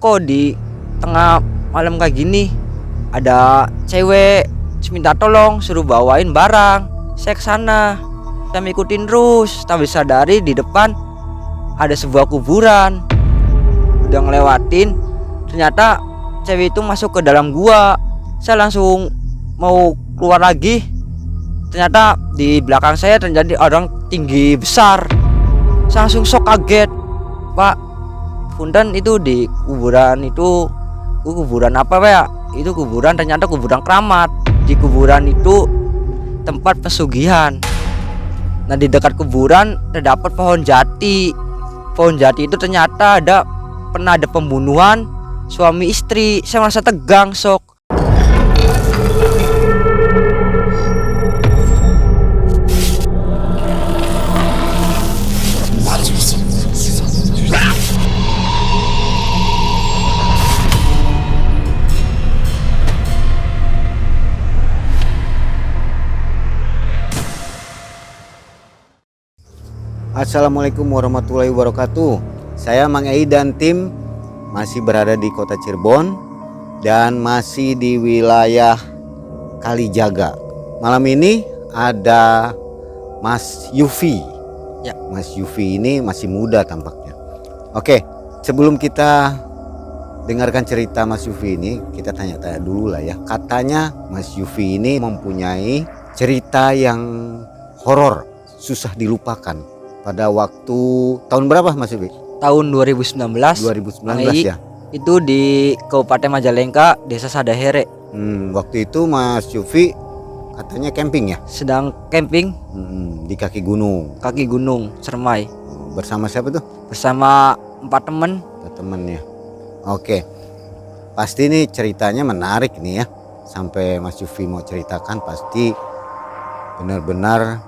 kok di tengah malam kayak gini ada cewek minta tolong suruh bawain barang. Saya kesana, saya ngikutin terus, tapi sadari di depan ada sebuah kuburan. Udah ngelewatin, ternyata cewek itu masuk ke dalam gua. Saya langsung mau keluar lagi, ternyata di belakang saya terjadi orang tinggi besar. Saya langsung shock, kaget. Pak, punten itu di kuburan itu kuburan apa Pak ya? Itu kuburan, ternyata kuburan keramat. Di kuburan itu tempat pesugihan. Nah, di dekat kuburan terdapat pohon jati. Pohon jati itu ternyata pernah ada pembunuhan suami istri. Saya merasa tegang, sok. Assalamualaikum warahmatullahi wabarakatuh. Saya Mang Ei dan tim masih berada di kota Cirebon dan masih di wilayah Kalijaga. Malam ini ada Mas Yufi. Ya. Mas Yufi ini masih muda tampaknya. Oke, sebelum kita dengarkan cerita Mas Yufi ini, kita tanya-tanya dulu lah ya. Katanya Mas Yufi ini mempunyai cerita yang horor, susah dilupakan. Pada waktu tahun berapa Mas Yufi? Tahun 2019. 2019 ya. Itu di Kabupaten Majalengka, Desa Sadahere. Waktu itu Mas Yufi katanya camping ya? Sedang camping Di kaki gunung. kaki gunung Cermai Bersama siapa tuh? bersama 4 temen. Temen ya. Oke. Pasti nih ceritanya menarik nih ya. Sampai Mas Yufi mau ceritakan pasti benar-benar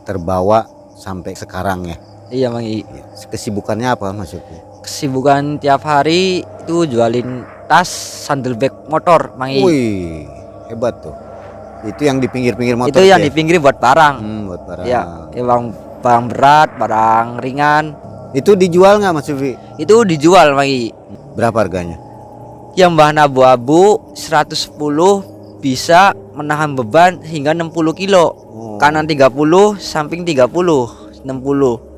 terbawa sampai sekarang ya. Iya Mang I. Kesibukannya apa Mas Yufi? Kesibukan tiap hari itu jualin tas, sandal bag motor Mang I. Wih, hebat tuh. Itu yang di pinggir-pinggir motor. Itu yang ya? di pinggir buat barang. Buat barang. Ya, barang berat, barang ringan. Itu dijual nggak Mas Yufi? Itu dijual Mang I. Berapa harganya? Yang bahan abu-abu 110 bisa menahan beban hingga 60 kilo. Kanan 30, samping 30, 60.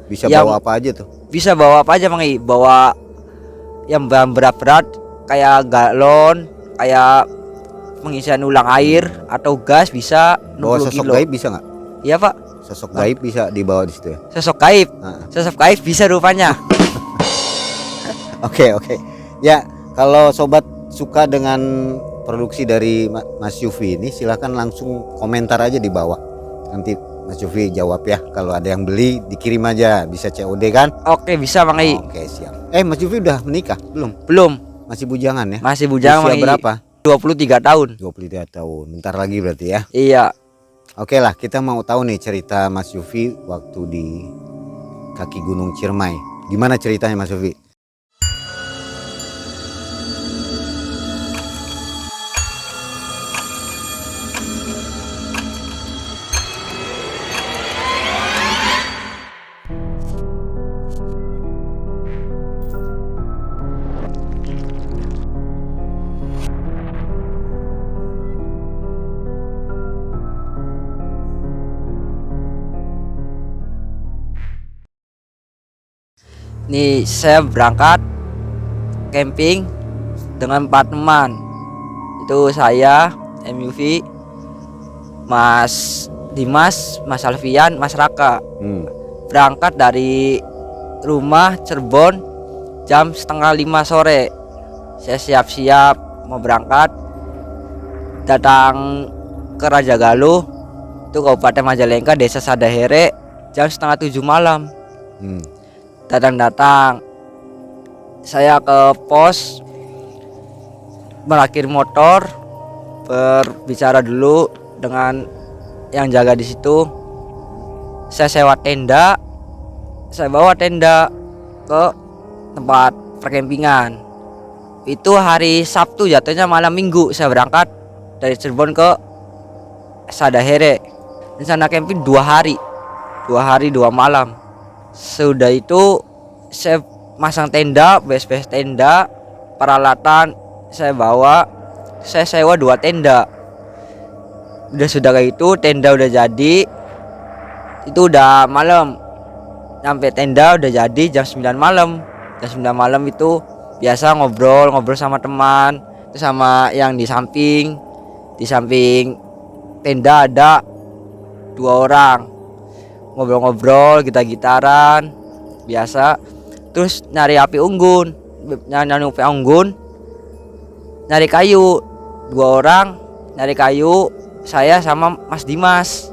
Bisa Yang bawa apa aja tuh? Bisa bawa apa aja Mang I? Bawa yang bahan berat-berat kayak galon, kayak pengisian ulang air atau gas bisa 60 Bawa sosok kilo. gaib bisa nggak? Iya Pak. Sosok gaib bisa dibawa di situ ya? Sosok gaib. Nah. Sosok gaib bisa rupanya. Oke. Ya, kalau sobat suka dengan produksi dari Mas Yufi ini silahkan langsung komentar aja di bawah. Nanti Mas Yufi jawab ya. Kalau ada yang beli dikirim aja, bisa COD kan? Oke, bisa Mang I. Oke, siap. Mas Yufi udah menikah belum? Belum. Masih bujangan ya? Masih bujang Usia Mang I. berapa? 23 tahun. 23 tahun. Bentar lagi berarti ya. Iya. Oke lah, kita mau tahu nih cerita Mas Yufi waktu di kaki Gunung Ciremai. Gimana ceritanya Mas Yufi? Nih, saya berangkat camping dengan 4 teman. Itu saya, MUV, Mas Dimas, Mas Alfian, Mas Raka. Berangkat dari rumah Cirebon jam setengah 5 sore. Saya siap-siap mau berangkat, datang ke Raja Galuh, itu Kabupaten Majalengka, Desa Sadahere, jam setengah 7 malam. Datang, saya ke pos, merakir motor, berbicara dulu dengan yang jaga di situ. Saya sewa tenda, saya bawa tenda ke tempat perkempingan. Itu hari Sabtu, jatuhnya malam Minggu. Saya berangkat dari Cirebon ke Sadahere. Di sana camping 2 hari 2 malam. Sudah itu saya masang tenda, base tenda, peralatan saya bawa, saya sewa 2 tenda. Sudah kayak itu tenda udah jadi, itu udah malam. Sampai tenda udah jadi jam 9 malam. Jam 9 malam itu biasa ngobrol sama teman, itu sama yang di samping. Di samping tenda ada 2 orang. Ngobrol-ngobrol, gitar-gitaran biasa. Terus nyari api unggun, nyari kayu. 2 orang nyari kayu, saya sama Mas Dimas.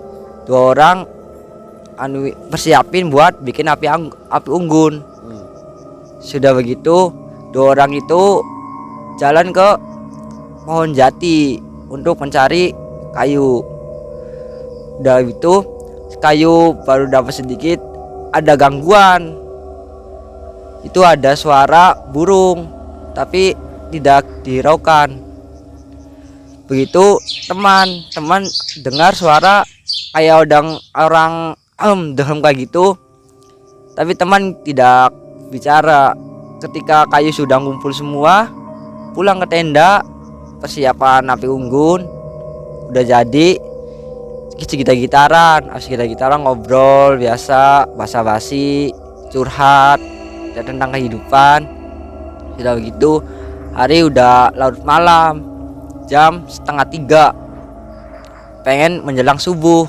2 orang persiapin buat bikin api unggun. Sudah begitu 2 orang itu jalan ke pohon jati untuk mencari kayu. Udah itu kayu baru dapat sedikit, ada gangguan. Itu ada suara burung tapi tidak dihiraukan. Begitu teman dengar suara kayak orang dehem kayak gitu, tapi teman tidak bicara. Ketika kayu sudah ngumpul semua, pulang ke tenda, persiapan api unggun udah jadi. Kita gitaran ngobrol biasa, basa-basi, curhat ya tentang kehidupan. Sudah begitu hari udah larut malam, jam 2:30, pengen menjelang subuh.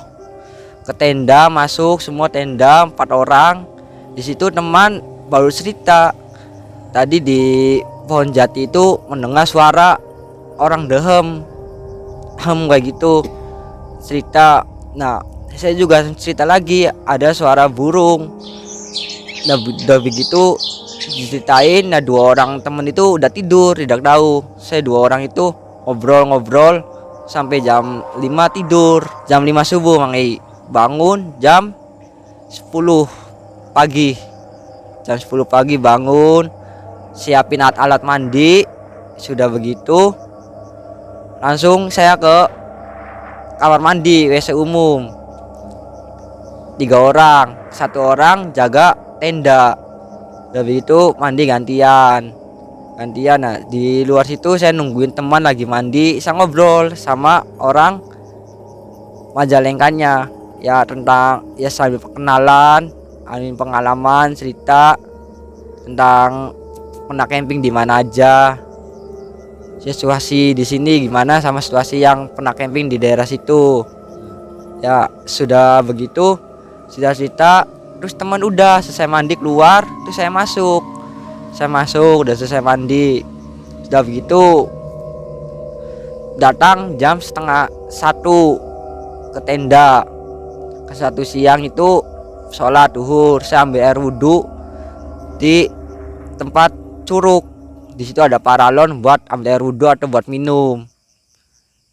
Ke tenda, masuk semua tenda 4 orang. Di situ teman baru cerita, tadi di pohon jati itu mendengar suara orang dehem kayak gitu cerita. Nah saya juga cerita lagi ada suara burung. Nah udah begitu diceritain. Nah 2 orang temen itu udah tidur, tidak tahu. Saya 2 orang itu ngobrol sampai jam 5 tidur. Jam 5 subuh bangun jam 10 pagi. Jam 10 pagi bangun, siapin alat mandi. Sudah begitu langsung saya ke kamar mandi WC umum. 3 orang, 1 orang jaga tenda. Udah begitu mandi gantian. Nah di luar situ saya nungguin teman lagi mandi, saya ngobrol sama orang Majalengkanya ya, tentang ya sambil perkenalan, pengalaman, cerita tentang pernah camping di mana aja, situasi di sini gimana sama situasi yang pernah camping di daerah situ. Ya sudah begitu, sudah cerita. Terus teman udah selesai mandi keluar, terus saya masuk udah selesai mandi. Sudah begitu datang jam 12:30 ke tenda. Ke 1 siang itu sholat duhur, saya ambil air wudhu di tempat curug. Di situ ada paralon buat ambil air wudhu atau buat minum.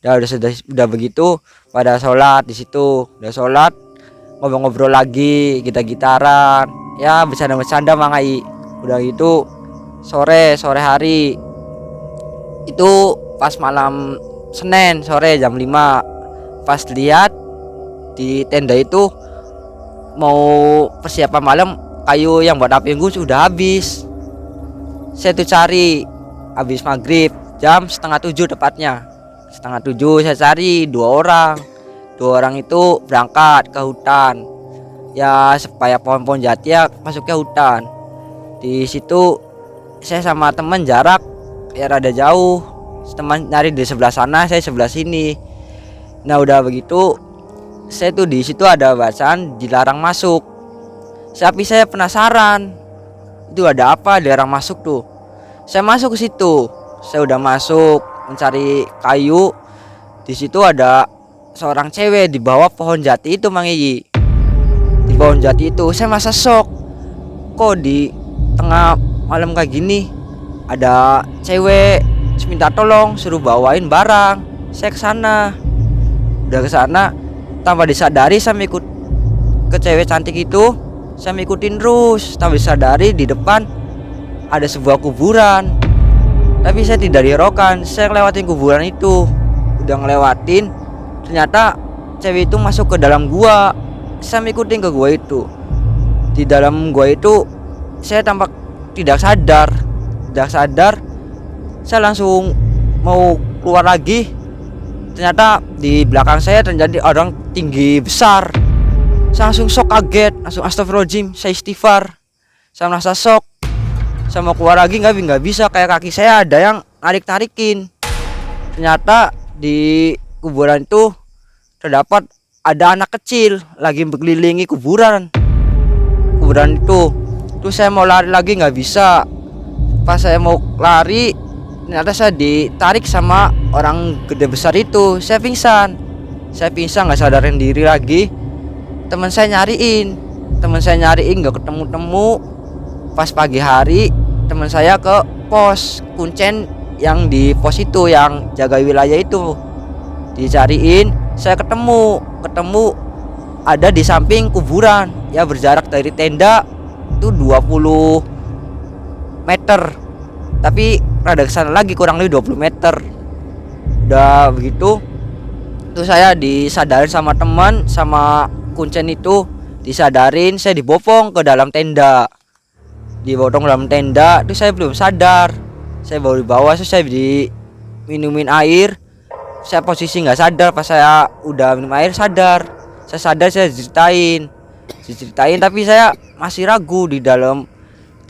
Udah begitu pada sholat di situ. Udah sholat ngobrol-ngobrol lagi, gitaran ya, bercanda mangai. Udah gitu sore hari itu pas malam Senin sore jam 5, pas lihat di tenda itu mau persiapan malam, kayu yang buat api unggun sudah habis. Saya tuh cari habis maghrib jam 6:30 tepatnya. 6:30 saya cari 2 orang itu berangkat ke hutan ya, supaya pohon-pohon jati ya masuknya hutan. Di situ saya sama teman jarak ya rada jauh, teman nyari di sebelah sana, saya sebelah sini. Nah udah begitu saya tuh di situ ada bacaan dilarang masuk. Tapi saya penasaran itu ada apa dilarang masuk tuh. Saya masuk ke situ, saya udah masuk mencari kayu. Di situ ada seorang cewek di bawah pohon jati itu Mangi. Di pohon jati itu saya masa shock, kok di tengah malam kayak gini ada cewek minta tolong suruh bawain barang. Saya ke sana. Udah ke sana tanpa disadari saya ikut ke cewek cantik itu. Saya ngikutin terus, tanpa disadari di depan ada sebuah kuburan. Tapi saya tidak dihiraukan, saya ngelewatin kuburan itu. Udah ngelewatin, ternyata cewek itu masuk ke dalam gua. Saya ngikutin ke gua itu. Di dalam gua itu saya tampak tidak sadar Saya langsung mau keluar lagi, ternyata di belakang saya terjadi orang tinggi besar. Saya langsung shock, kaget, langsung astagfirullahaladzim, saya istighfar. Saya merasa shock. Saya mau keluar lagi nggak bisa, kayak kaki saya ada yang narik-narikin. Ternyata di kuburan itu terdapat ada anak kecil lagi berkelilingi kuburan itu. Terus saya mau lari lagi nggak bisa. Pas saya mau lari, ternyata saya ditarik sama orang gede besar itu. Saya pingsan nggak sadarin diri lagi. Teman saya nyariin nggak ketemu. Pas pagi hari teman saya ke pos Kuncen, yang di pos itu yang jaga wilayah itu, dicariin. Saya ketemu ada di samping kuburan, ya berjarak dari tenda itu 20 meter, tapi rada kesana lagi kurang lebih 20 meter. Udah begitu tuh saya disadarin sama teman, sama Kuncen itu disadarin. Saya dibopong ke dalam tenda, itu saya belum sadar. Saya baru dibawa, saya diminumin air. Saya posisi nggak sadar. Pas saya udah minum air sadar. Saya diceritain, tapi saya masih ragu. Di dalam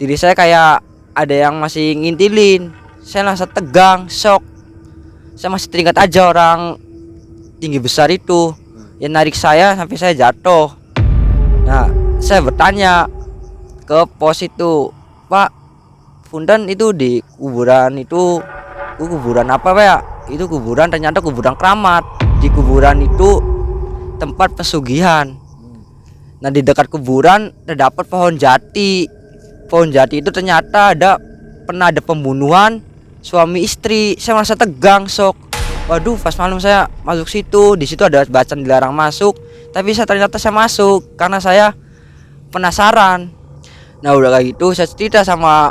diri saya kayak ada yang masih ngintilin. Saya langsung tegang, shock. Saya masih teringat aja orang tinggi besar itu yang narik saya sampai saya jatuh. Nah, saya bertanya ke pos itu, Pak, punten itu di kuburan itu kuburan apa Pak ya? Itu kuburan, ternyata kuburan keramat. Di kuburan itu tempat pesugihan. Nah, di dekat kuburan terdapat pohon jati. Pohon jati itu ternyata pernah ada pembunuhan suami istri. Saya merasa tegang, shock. Waduh, pas malam saya masuk situ. Di situ ada bacaan dilarang masuk, tapi ternyata saya masuk karena saya penasaran. Nah, udah kayak gitu saya cerita sama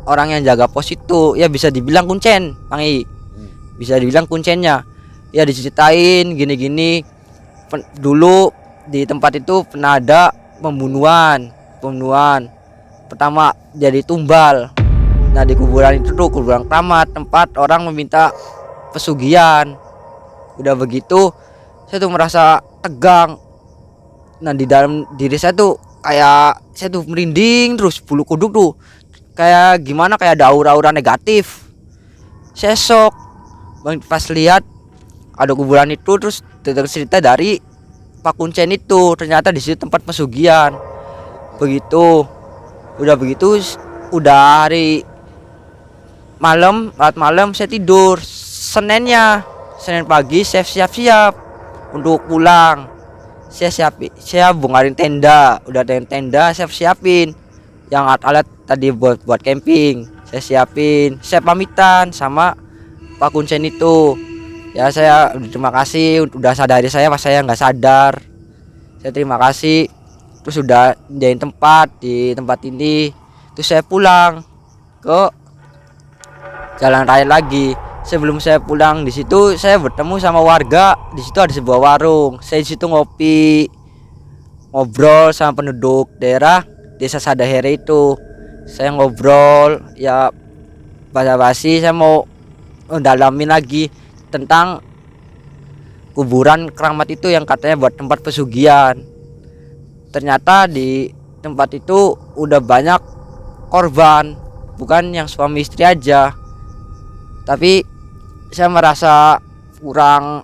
orang yang jaga pos itu, ya bisa dibilang Kuncen, Pangi. Bisa dibilang Kuncennya. Ya diceritain gini-gini. Dulu di tempat itu pernah ada pembunuhan. Pertama jadi tumbal. Nah, di kuburan itu tuh kuburan keramat, tempat orang meminta pesugihan. Udah begitu saya tuh merasa tegang. Nah, di dalam diri saya tuh kayak saya tuh merinding terus, bulu kuduk tuh kayak gimana, kayak ada aura-aura negatif. Saya shock pas lihat ada kuburan itu. Terus dengar cerita dari Pak Kuncen itu, ternyata di situ tempat pesugihan. Udah hari malam, lewat malam saya tidur. Senin pagi saya siap-siap untuk pulang. Saya bongkarin tenda, udah ada tenda saya siapin yang alat tadi buat camping. Saya siapin, saya pamitan sama Pak Kuncen itu. Ya, saya terima kasih udah sadari saya pas saya nggak sadar. Saya terima kasih. Terus udah jadiin di tempat ini. Terus saya pulang ke jalan raya lagi. Sebelum saya pulang, di situ saya bertemu sama warga. Di situ ada sebuah warung. Saya di situ ngobrol sama penduduk daerah Desa Sadahere itu. Saya ngobrol, ya basa-basi. Saya mau mendalamin lagi tentang kuburan keramat itu yang katanya buat tempat pesugihan. Ternyata di tempat itu udah banyak korban, bukan yang suami istri aja. Tapi saya merasa kurang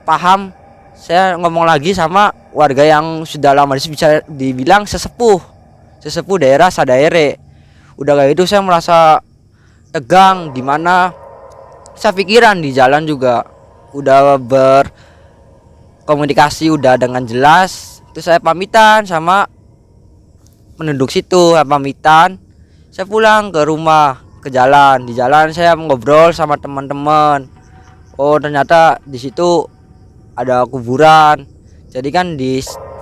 paham. Saya ngomong lagi sama warga yang sudah lama bisa dibilang sesepuh daerah Sadaere. Udah kayak itu saya merasa tegang, dimana saya pikiran di jalan juga udah berkomunikasi udah dengan jelas. Terus saya pamitan sama penduduk situ, saya pulang ke rumah. Di jalan saya ngobrol sama teman-teman. Oh, ternyata di situ ada kuburan. Jadi kan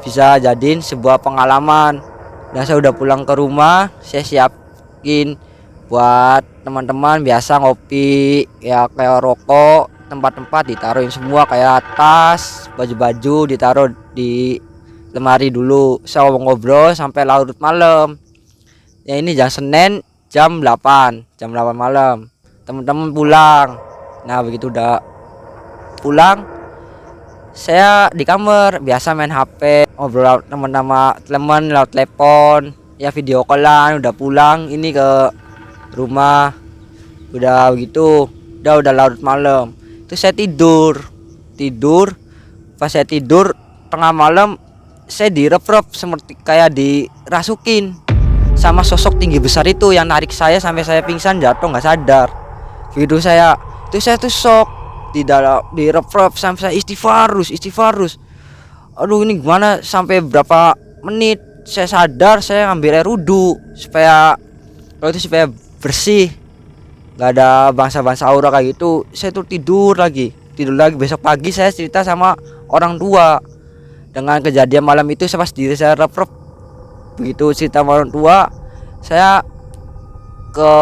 bisa jadiin sebuah pengalaman. Dan saya udah pulang ke rumah, saya siapin buat teman-teman biasa ngopi, ya kayak rokok, tempat-tempat ditaruhin semua, kayak tas, baju-baju ditaruh di lemari dulu. Saya ngobrol sampai larut malam. Ya, ini jam Senin jam 8 malam. Teman-teman pulang. Nah begitu udah pulang, saya di kamar biasa main HP, ngobrol teman sama teman lewat telepon, ya video callan. Udah pulang ini ke rumah, udah begitu, udah larut malam. Itu saya tidur. Pas saya tidur tengah malam, saya direp-rep seperti kayak dirasukin sama sosok tinggi besar itu yang narik saya sampai saya pingsan, jatuh nggak sadar. Video saya tuh shock, di dalam direp-rep sampai saya istighfar terus. Aduh ini gimana, sampai berapa menit saya sadar, saya ngambil air wudu supaya bersih, nggak ada bangsa-bangsa aura kayak gitu. Saya tuh tidur lagi. Besok pagi saya cerita sama orang tua dengan kejadian malam itu. Saya pas diri saya rep-rep begitu cerita sama orang tua, saya ke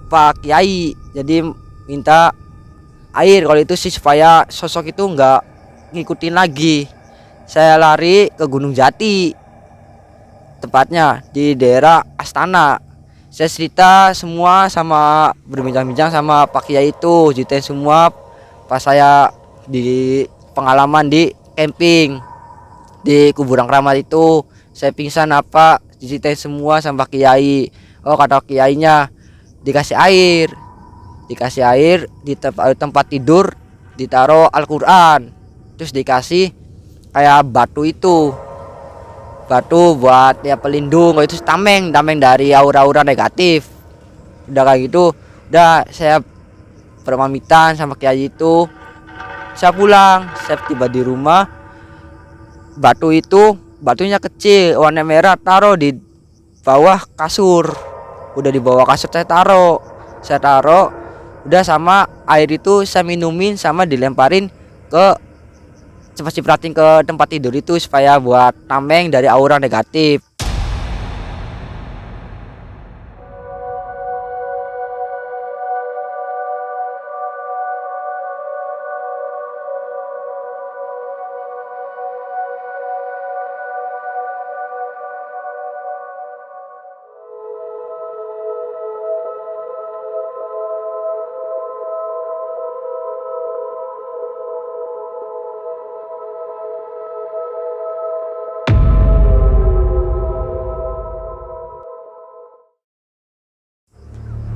Pak Kiai, jadi minta air kalau itu sih supaya sosok itu nggak ngikutin lagi. Saya lari ke Gunung Jati, tepatnya di daerah Astana. Saya cerita semua, sama berbincang-bincang sama Pak Kiai itu, ceritain semua pas saya di pengalaman di camping di kuburan keramat itu. Saya pingsan apa, diceritain semua sama Pak Kiai. Oh kata Kiainya, dikasih air di tempat tidur, ditaruh Al-Quran, terus dikasih kayak batu buat ya pelindung, itu tameng dari aura-aura negatif. Udah kayak gitu, udah saya perpamitan sama Kiai itu, saya pulang. Saya tiba di rumah, batunya kecil warna merah, taruh di bawah kasur. Udah di bawah kasur saya taruh, udah sama air itu saya minumin sama dilemparin ke, cipratin ke tempat tidur itu supaya buat tameng dari aura negatif.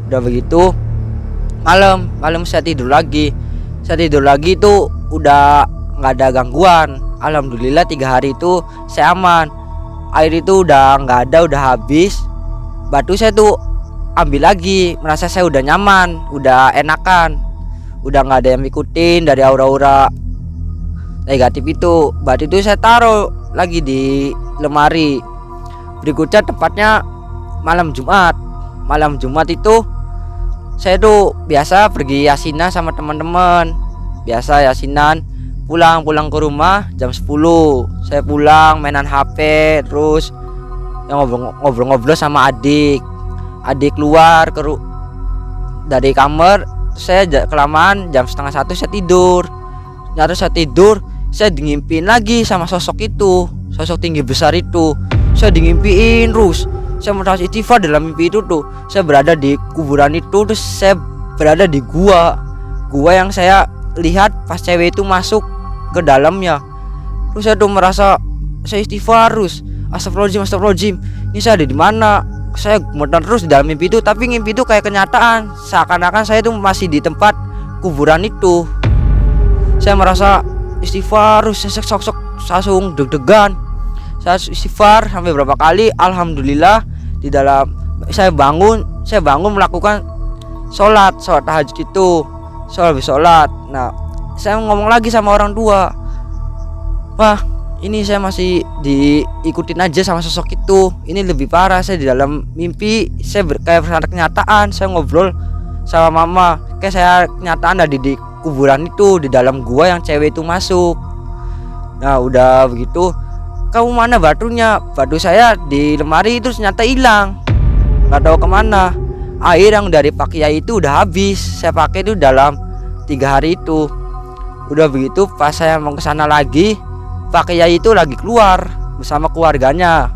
Udah begitu malam saya tidur lagi itu udah nggak ada gangguan. Alhamdulillah 3 hari itu saya aman. Air itu udah nggak ada, udah habis. Batu saya tuh ambil lagi, merasa saya udah nyaman, udah enakan, udah nggak ada yang ngikutin dari aura-aura negatif itu. Batu itu saya taruh lagi di lemari. Berikutnya tepatnya malam Jumat itu saya tuh biasa pergi yasinan sama teman-teman. Biasa yasinan, pulang ke rumah jam 10. Saya pulang mainan HP, terus yang ngobrol sama adik keluar dari kamar. Saya kelamaan, jam 12:30 saya tidur. Saya ngimpiin lagi sama sosok tinggi besar itu. Saya ngimpiin terus. Saya merasa istighfar dalam mimpi itu tuh. Saya berada di kuburan itu, terus saya berada di gua yang saya lihat pas cewek itu masuk ke dalamnya. Terus saya tuh merasa, saya istighfar terus. Astagfirullahaladzim. Ini saya ada di mana? Saya gemetar terus di dalam mimpi itu, tapi mimpi itu kayak kenyataan. Seakan-akan saya tuh masih di tempat kuburan itu. Saya merasa istighfar terus, saya sok langsung deg-degan. Saya istighfar sampai berapa kali. Alhamdulillah di dalam saya bangun melakukan sholat tahajud itu, sholat. Nah saya ngomong lagi sama orang tua, wah ini saya masih diikutin aja sama sosok itu. Ini lebih parah, saya di dalam mimpi saya kayak bersama kenyataan. Saya ngobrol sama mama, kayak saya kenyataan ada di kuburan itu, di dalam gua yang cewek itu masuk. Nah udah begitu, kamu mana batunya? Batu saya di lemari itu ternyata hilang, nggak tahu kemana. Air yang dari Pak Kiai itu udah habis, saya pakai itu dalam 3 hari itu. Udah begitu pas saya mau kesana lagi, Pak Kiai itu lagi keluar bersama keluarganya,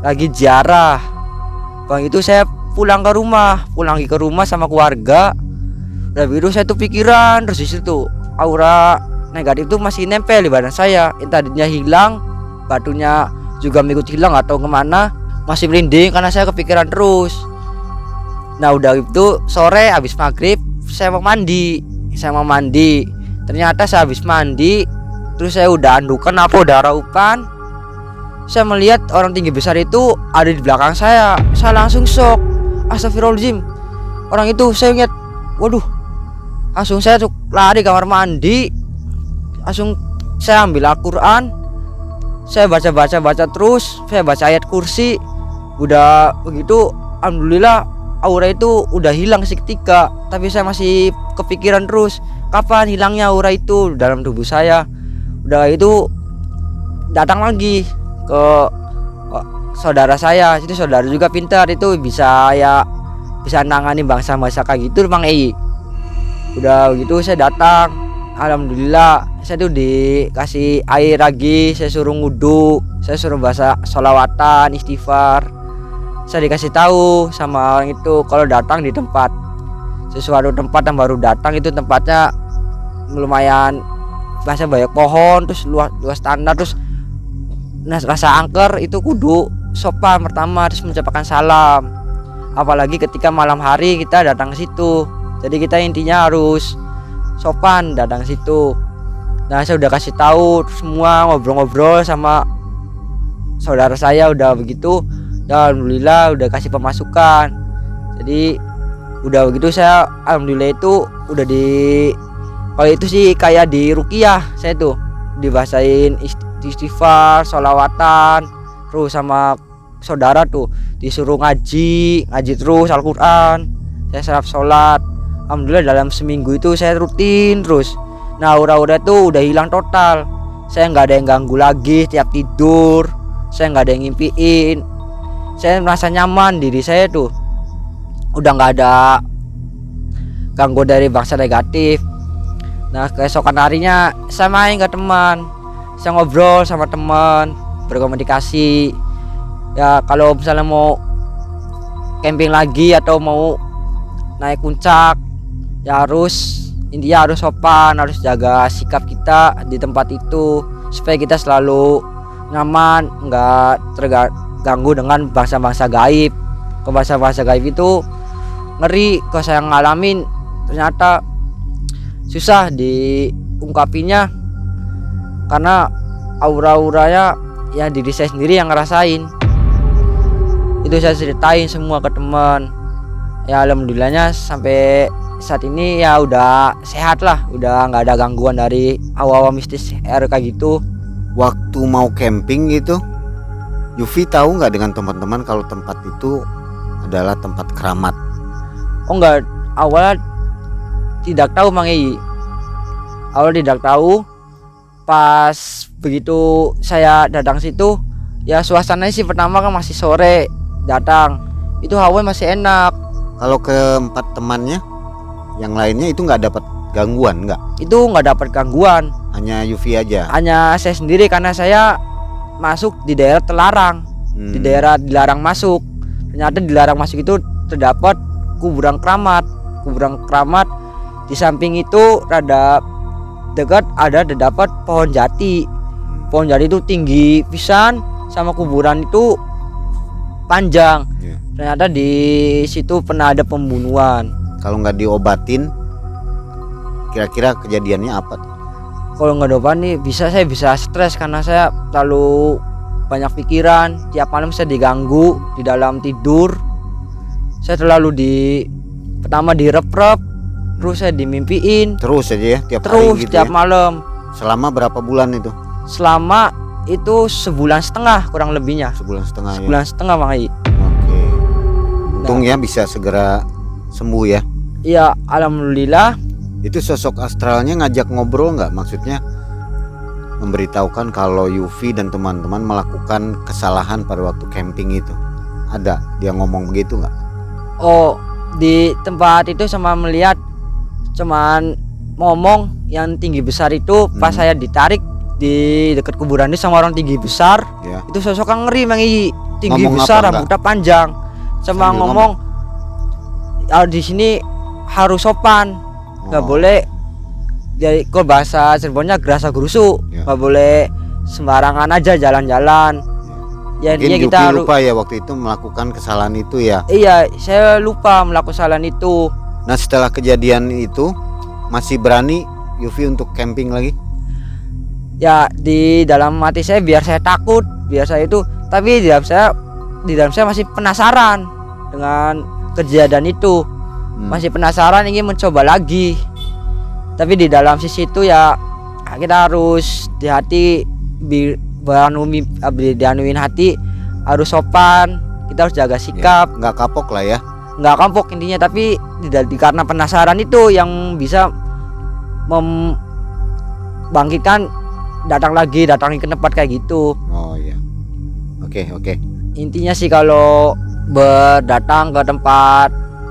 lagi ziarah. Bang itu saya pulang lagi ke rumah sama keluarga. Udah gitu saya tuh pikiran terus di situ aura negatif tuh masih nempel di badan saya. Yang tadinya hilang, batunya juga ikut hilang atau kemana, masih merinding karena saya kepikiran terus. Nah udah itu sore habis maghrib saya mau mandi. Ternyata saya habis mandi terus saya udah andukan udah raupan. Saya melihat orang tinggi besar itu ada di belakang saya. Saya langsung shock. Astagfirullahaladzim. Orang itu saya ingat, waduh. Langsung saya lari kamar mandi. Langsung saya ambil Al-Quran. Saya baca terus. Saya baca ayat kursi. Udah begitu, alhamdulillah aura itu udah hilang seketika. Tapi saya masih kepikiran terus, kapan hilangnya aura itu dalam tubuh saya. Udah itu datang lagi ke saudara saya. Itu saudara juga pintar, itu bisa nangani bangsa-bangsa kayak gitu Bang Ei. Udah gitu saya datang, alhamdulillah saya tuh dikasih air lagi. Saya suruh nguduk, saya suruh baca sholawatan, istighfar. Saya dikasih tahu sama orang itu kalau datang di tempat sesuatu tempat yang baru datang itu tempatnya lumayan bahasa banyak pohon, terus luas tanah, terus rasa angker itu kudu sopan pertama, terus mengucapkan salam. Apalagi ketika malam hari kita datang ke situ, jadi kita intinya harus sopan datang ke situ. Nah saya udah kasih tahu semua, ngobrol-ngobrol sama saudara saya udah begitu. Ya, alhamdulillah udah kasih pemasukan. Jadi udah begitu saya alhamdulillah itu udah kalau itu sih kayak di ruqyah, saya tuh dibahasain istighfar, sholawatan, terus sama saudara tuh disuruh ngaji terus Al-Quran. Saya serap sholat. Alhamdulillah dalam seminggu itu saya rutin terus. Nah aura-aura tuh udah hilang total. Saya nggak ada yang ganggu lagi tiap tidur. Saya nggak ada yang ngimpiin. Saya merasa nyaman diri saya tuh. Udah nggak ada ganggu dari bangsa negatif. Nah keesokan harinya saya main ke teman. Saya ngobrol sama teman, berkomunikasi. Ya kalau misalnya mau camping lagi atau mau naik puncak, ya intinya harus sopan, harus jaga sikap kita di tempat itu supaya kita selalu nyaman, nggak terganggu dengan bangsa-bangsa gaib. Ke bangsa-bangsa gaib itu ngeri, kalau saya ngalamin ternyata susah diungkapinya karena aura-auranya ya diri saya sendiri yang ngerasain. Itu saya ceritain semua ke teman. Ya alhamdulillahnya sampai saat ini ya udah sehat lah, udah nggak ada gangguan dari hawa-hawa mistis kayak gitu. Waktu mau camping gitu, Yufi tahu nggak dengan teman-teman kalau tempat itu adalah tempat keramat? Oh enggak, awalnya tidak tahu Mang Ei. Awal tidak tahu. Pas begitu saya datang situ, ya suasananya sih pertama kan masih sore datang, itu hawa masih enak. Kalau ke empat temannya yang lainnya itu nggak dapat gangguan nggak? Itu nggak dapat gangguan. Hanya Yufi aja? Hanya saya sendiri karena saya masuk di daerah terlarang. Di daerah dilarang masuk. Ternyata dilarang masuk itu terdapat kuburan keramat. Kuburan keramat di samping itu rada dekat ada terdapat pohon jati. Pohon jati itu tinggi pisan, sama kuburan itu panjang. Ternyata di situ pernah ada pembunuhan. Kalau nggak diobatin, kira-kira kejadiannya apa? Kalau nggak diobatin saya bisa stres karena saya terlalu banyak pikiran. Tiap malam saya diganggu di dalam tidur. Saya terlalu pertama direp-rep, terus saya dimimpiin. Terus aja ya tiap hari gitu tiap ya? malam. Selama berapa bulan itu? Selama itu sebulan setengah kurang lebihnya. Sebulan setengah. Sebulan setengah Bang Ai. Oke. Untung ya bisa segera sembuh ya. Iya alhamdulillah. Itu sosok astralnya ngajak ngobrol nggak? Maksudnya memberitahukan kalau Yufi dan teman-teman melakukan kesalahan pada waktu camping itu. Ada dia ngomong begitu nggak? Oh di tempat itu sama melihat cuman ngomong yang tinggi besar itu pas saya ditarik di dekat kuburan itu sama orang tinggi besar ya. Itu sosok yang ngeri Mang Iyi, tinggi ngomong besar rambutnya panjang sama ngomong di sini harus sopan, nggak Oh. boleh. Jadi kok bahasa Cirebonnya gerasa gerusu, Ya. nggak boleh sembarangan aja jalan-jalan. Ya Mungkin intinya kita Yufi harus. lupa ya waktu itu melakukan kesalahan itu ya. Iya, saya lupa melakukan kesalahan itu. Nah setelah kejadian itu masih berani Yufi untuk camping lagi? Ya di dalam hati saya biar saya takut, biar saya itu, tapi di dalam saya masih penasaran dengan kejadian itu. Masih penasaran ingin mencoba lagi. Tapi di dalam sisi itu ya kita harus di hati dianuin hati, harus sopan, kita harus jaga sikap, Nggak kapok lah ya. nggak kampok intinya. Tapi karena penasaran itu yang bisa membangkitkan datangi ke tempat kayak gitu. Oh iya. Oke. Intinya sih kalau berdatang ke tempat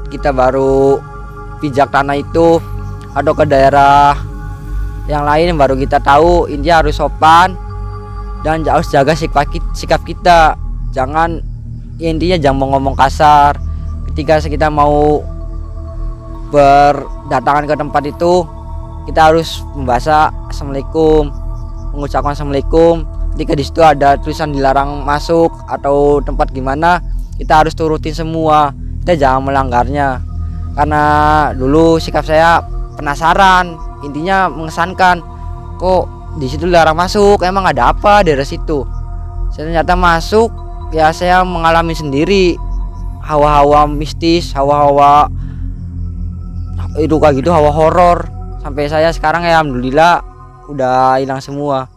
kita baru pijak tanah itu atau ke daerah yang lain baru kita tahu, intinya harus sopan dan harus jaga sikap kita. Intinya jangan ngomong kasar ketika kita mau berdatangan ke tempat itu. Kita harus membaca assalamualaikum, mengucapkan assalamualaikum. Ketika di situ ada tulisan dilarang masuk atau tempat gimana, kita harus turutin semua, kita jangan melanggarnya. Karena dulu sikap saya penasaran, intinya mengesankan, kok di situ dilarang masuk, emang ada apa dari situ. Saya ternyata masuk, ya saya mengalami sendiri hawa-hawa mistis, hawa-hawa itu kayak gitu, hawa horor. Sampai saya sekarang ya alhamdulillah udah hilang semua.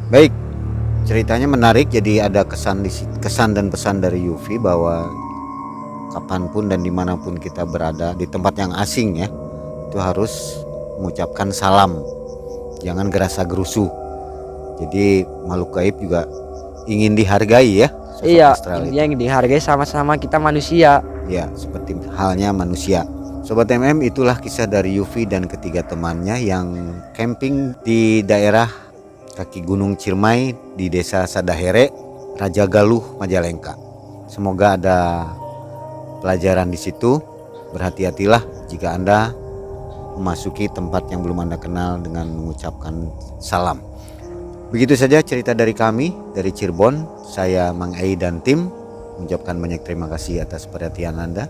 Baik. Ceritanya menarik, jadi ada kesan dan pesan dari Yufi bahwa kapanpun dan dimanapun kita berada di tempat yang asing ya, itu harus mengucapkan salam, jangan gerasa gerusu. Jadi makhluk gaib juga ingin dihargai ya, sosok Iya, astral itu. yang dihargai sama-sama kita manusia. Ya, seperti halnya manusia. Sobat MM, itulah kisah dari Yufi dan ketiga temannya yang camping di daerah kaki Gunung Ciremai di Desa Sadahere, Raja Galuh, Majalengka. Semoga ada pelajaran di situ. Berhati-hatilah jika Anda memasuki tempat yang belum Anda kenal dengan mengucapkan salam. Begitu saja cerita dari kami dari Cirebon. Saya Mang Ei dan tim mengucapkan banyak terima kasih atas perhatian Anda.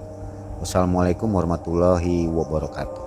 Wassalamualaikum warahmatullahi wabarakatuh.